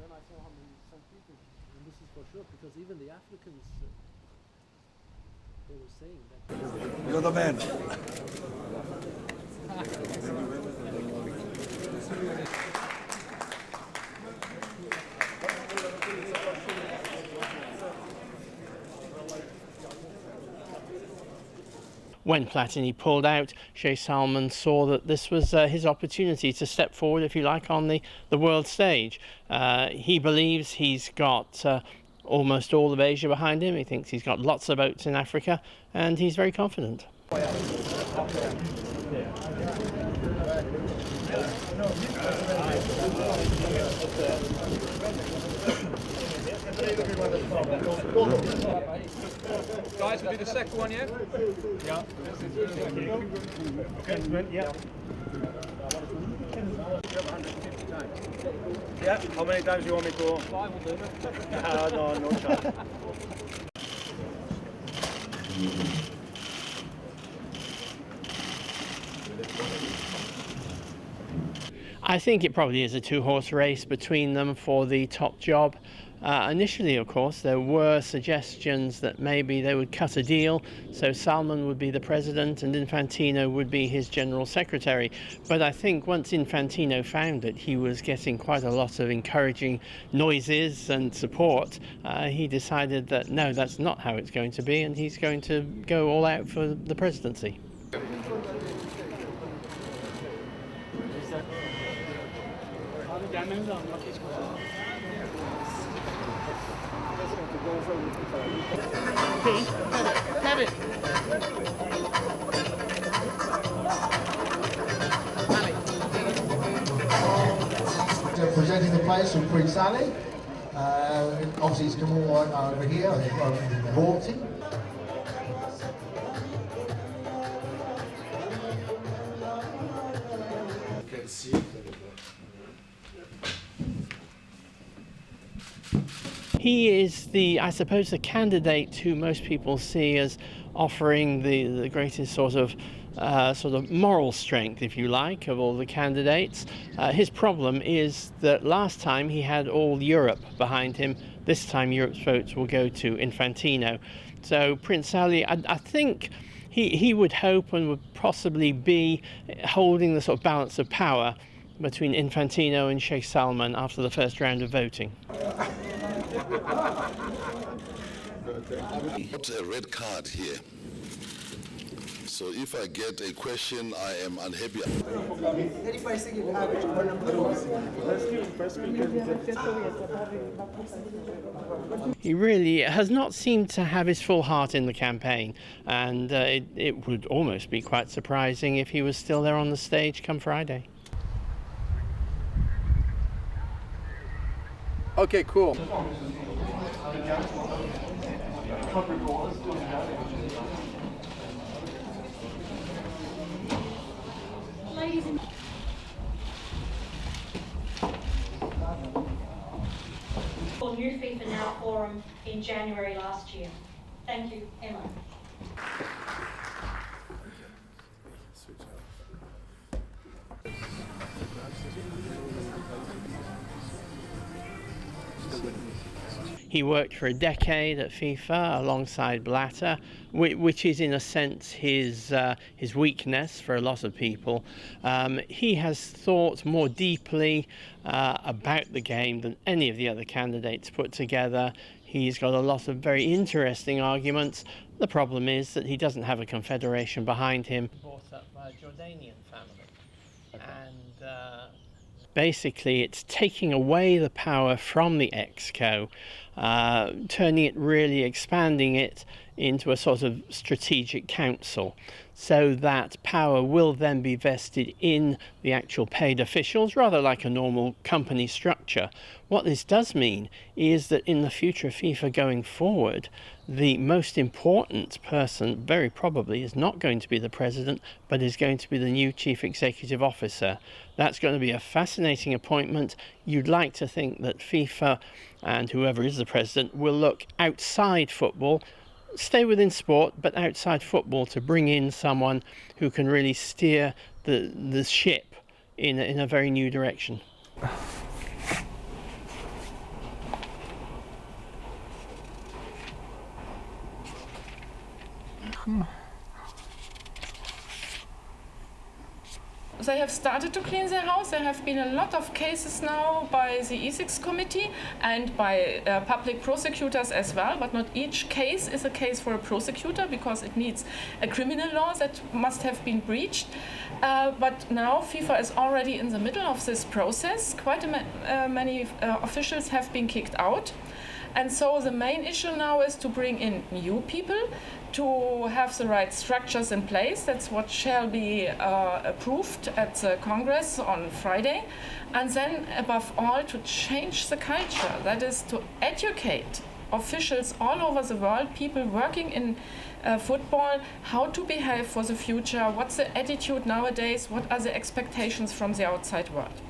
then I saw how many some people, and this is for sure because even the Africans, they were saying that. You're the man. When Platini pulled out, Sheikh Salman saw that this was his opportunity to step forward, if you like, on the world stage. He believes he's got almost all of Asia behind him. He thinks he's got lots of votes in Africa, and he's very confident. Guys, we'll do the second one, yeah? Yeah. Yeah. Yeah, how many times do you want me to? 5 will do it. No chance. I think it probably is a two-horse race between them for the top job. Initially, of course, there were suggestions that maybe they would cut a deal, so Salman would be the president and Infantino would be his general secretary. But I think once Infantino found that he was getting quite a lot of encouraging noises and support, he decided that no, that's not how it's going to be, and he's going to go all out for the presidency. Presenting the players from Prince Ali. Obviously, it's come all over here, royalty. He is I suppose, the candidate who most people see as offering the greatest sort of moral strength, if you like, of all the candidates. His problem is that last time he had all Europe behind him. This time Europe's votes will go to Infantino. So Prince Ali, I think he would hope and would possibly be holding the sort of balance of power between Infantino and Sheikh Salman after the first round of voting. Got a red card here. So if I get a question, I am unhappy. He really has not seemed to have his full heart in the campaign, and it would almost be quite surprising if he was still there on the stage come Friday. Okay, cool. New FIFA Now Forum in January last year. Thank you, Emma. He worked for a decade at FIFA alongside Blatter, which is in a sense his weakness for a lot of people. He has thought more deeply about the game than any of the other candidates put together. He's got a lot of very interesting arguments. The problem is that he doesn't have a confederation behind him. Brought up by a Jordanian family, and basically it's taking away the power from the ExCo, turning it, really expanding it into a sort of strategic council, so that power will then be vested in the actual paid officials, rather like a normal company structure. What this does mean is that in the future of FIFA going forward, the most important person very probably is not going to be the president, but is going to be the new chief executive officer. That's going to be a fascinating appointment. You'd like to think that FIFA and whoever is the president will look outside football, stay within sport, but outside football, to bring in someone who can really steer the ship in a very new direction. They have started to clean their house. There have been a lot of cases now by the ethics committee and by public prosecutors as well, but not each case is a case for a prosecutor because it needs a criminal law that must have been breached. But now FIFA is already in the middle of this process. Quite many officials have been kicked out. And so the main issue now is to bring in new people, to have the right structures in place. That's what shall be approved at the Congress on Friday. And then, above all, to change the culture. That is to educate officials all over the world, people working in football, how to behave for the future, what's the attitude nowadays, what are the expectations from the outside world.